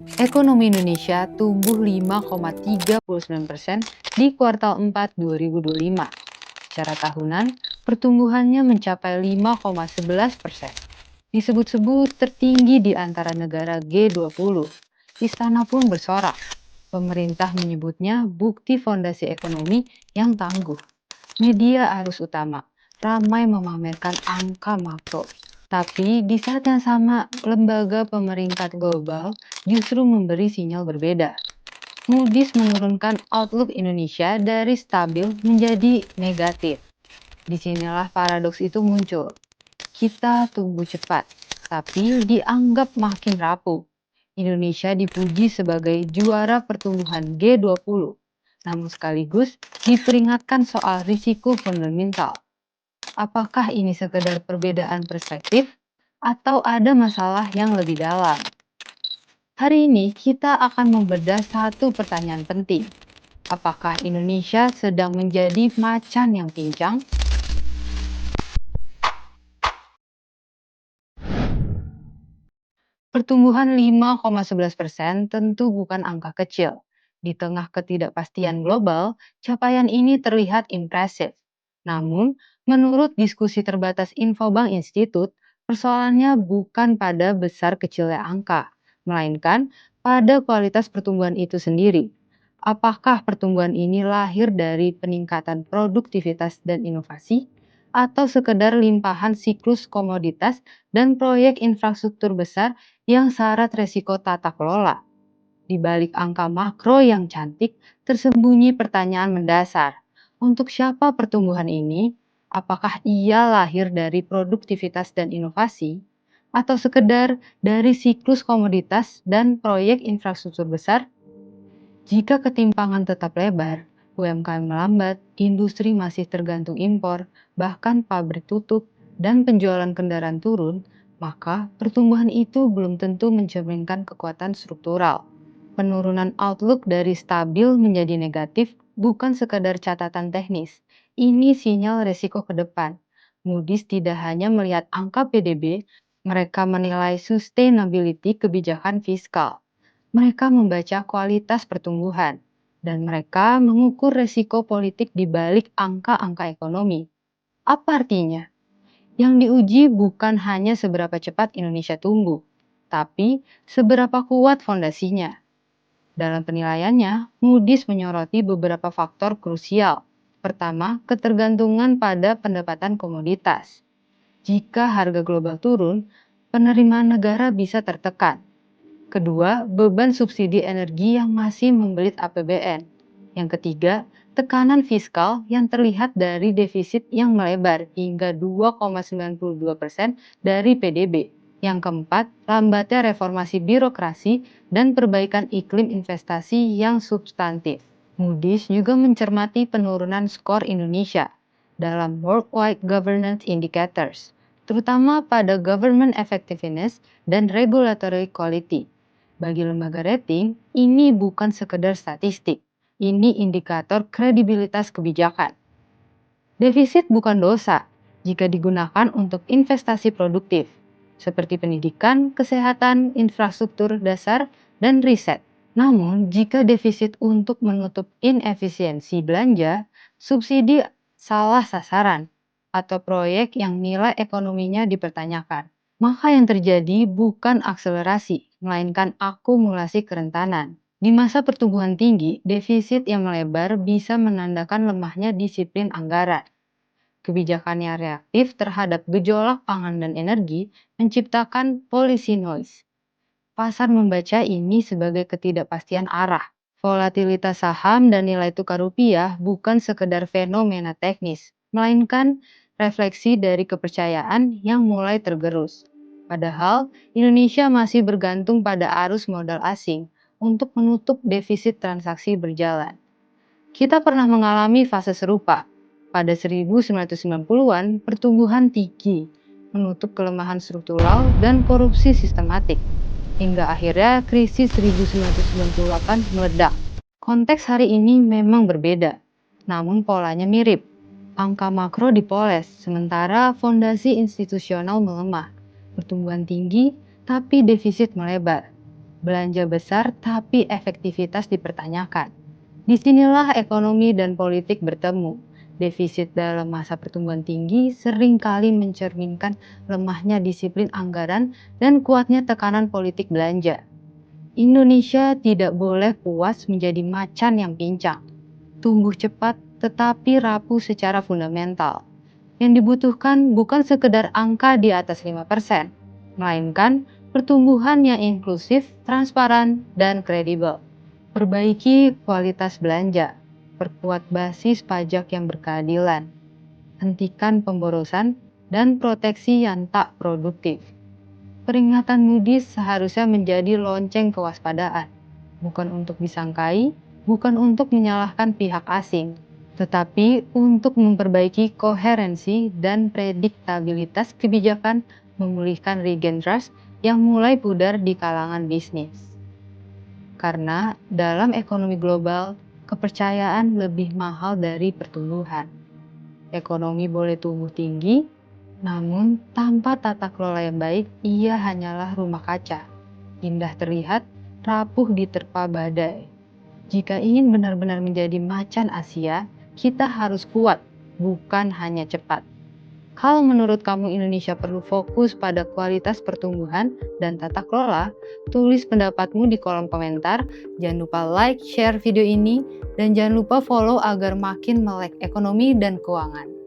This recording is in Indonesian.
Ekonomi Indonesia tumbuh 5,39% di kuartal 4 2025. Secara tahunan, pertumbuhannya mencapai 5,11%. Disebut-sebut tertinggi di antara negara G20. Istana pun bersorak. Pemerintah menyebutnya bukti fondasi ekonomi yang tangguh. Media arus utama ramai memamerkan angka makro. Tapi di saat yang sama, lembaga pemeringkat global justru memberi sinyal berbeda. Moody's menurunkan outlook Indonesia dari stabil menjadi negatif. Disinilah paradoks itu muncul. Kita tumbuh cepat, tapi dianggap makin rapuh. Indonesia dipuji sebagai juara pertumbuhan G20, namun sekaligus diperingatkan soal risiko fundamental. Apakah ini sekedar perbedaan perspektif atau ada masalah yang lebih dalam? Hari ini kita akan membedah satu pertanyaan penting. Apakah Indonesia sedang menjadi macan yang pincang? Pertumbuhan 5,11% tentu bukan angka kecil. Di tengah ketidakpastian global, capaian ini terlihat impresif. Namun, menurut diskusi terbatas Infobank Institute, persoalannya bukan pada besar kecilnya angka, melainkan pada kualitas pertumbuhan itu sendiri. Apakah pertumbuhan ini lahir dari peningkatan produktivitas dan inovasi, atau sekedar limpahan siklus komoditas dan proyek infrastruktur besar yang syarat resiko tata kelola? Di balik angka makro yang cantik, tersembunyi pertanyaan mendasar. Untuk siapa pertumbuhan ini? Apakah ia lahir dari produktivitas dan inovasi? Atau sekedar dari siklus komoditas dan proyek infrastruktur besar? Jika ketimpangan tetap lebar, UMKM melambat, industri masih tergantung impor, bahkan pabrik tutup, dan penjualan kendaraan turun, maka pertumbuhan itu belum tentu mencerminkan kekuatan struktural. Penurunan outlook dari stabil menjadi negatif bukan sekadar catatan teknis. Ini sinyal resiko ke depan. Moody's tidak hanya melihat angka PDB, mereka menilai sustainability kebijakan fiskal. Mereka membaca kualitas pertumbuhan, dan mereka mengukur resiko politik di balik angka-angka ekonomi. Apa artinya? Yang diuji bukan hanya seberapa cepat Indonesia tumbuh, tapi seberapa kuat fondasinya. Dalam penilaiannya, Moody's menyoroti beberapa faktor krusial. Pertama, ketergantungan pada pendapatan komoditas. Jika harga global turun, penerimaan negara bisa tertekan. Kedua, beban subsidi energi yang masih membelit APBN. Yang ketiga, tekanan fiskal yang terlihat dari defisit yang melebar hingga 2,92% dari PDB. Yang keempat, lambatnya reformasi birokrasi dan perbaikan iklim investasi yang substantif. Moody's juga mencermati penurunan skor Indonesia dalam Worldwide Governance Indicators, terutama pada government effectiveness dan regulatory quality. Bagi lembaga rating, ini bukan sekedar statistik, ini indikator kredibilitas kebijakan. Defisit bukan dosa jika digunakan untuk investasi produktif, seperti pendidikan, kesehatan, infrastruktur dasar, dan riset. Namun, jika defisit untuk menutup inefisiensi belanja, subsidi salah sasaran, atau proyek yang nilai ekonominya dipertanyakan, maka yang terjadi bukan akselerasi, melainkan akumulasi kerentanan. Di masa pertumbuhan tinggi, defisit yang melebar bisa menandakan lemahnya disiplin anggaran. Kebijakan yang reaktif terhadap gejolak pangan dan energi menciptakan policy noise. Pasar membaca ini sebagai ketidakpastian arah. Volatilitas saham dan nilai tukar rupiah bukan sekedar fenomena teknis, melainkan refleksi dari kepercayaan yang mulai tergerus. Padahal, Indonesia masih bergantung pada arus modal asing untuk menutup defisit transaksi berjalan. Kita pernah mengalami fase serupa. Pada 1990-an, pertumbuhan tinggi menutup kelemahan struktural dan korupsi sistematik. Hingga akhirnya krisis 1998 meledak. Konteks hari ini memang berbeda, namun polanya mirip. Angka makro dipoles, sementara fondasi institusional melemah. Pertumbuhan tinggi, tapi defisit melebar. belanja besar tapi efektivitas dipertanyakan. Disinilah ekonomi dan politik bertemu. Defisit dalam masa pertumbuhan tinggi seringkali mencerminkan lemahnya disiplin anggaran dan kuatnya tekanan politik belanja. Indonesia tidak boleh puas menjadi macan yang pincang, tumbuh cepat tetapi rapuh secara fundamental. Yang dibutuhkan bukan sekedar angka di atas 5%, melainkan pertumbuhan yang inklusif, transparan, dan kredibel. Perbaiki kualitas belanja, perkuat basis pajak yang berkeadilan, hentikan pemborosan, dan proteksi yang tak produktif. Peringatan Moody's seharusnya menjadi lonceng kewaspadaan, bukan untuk disangkai, bukan untuk menyalahkan pihak asing, tetapi untuk memperbaiki koherensi dan prediktabilitas kebijakan, memulihkan regen trust yang mulai pudar di kalangan bisnis. Karena dalam ekonomi global, kepercayaan lebih mahal dari pertumbuhan. Ekonomi boleh tumbuh tinggi, namun tanpa tata kelola yang baik, ia hanyalah rumah kaca. Indah terlihat, rapuh diterpa badai. Jika ingin benar-benar menjadi macan Asia, kita harus kuat, bukan hanya cepat. Kalau menurut kamu Indonesia perlu fokus pada kualitas pertumbuhan dan tata kelola, tulis pendapatmu di kolom komentar. Jangan lupa like, share video ini, dan jangan lupa follow agar makin melek ekonomi dan keuangan.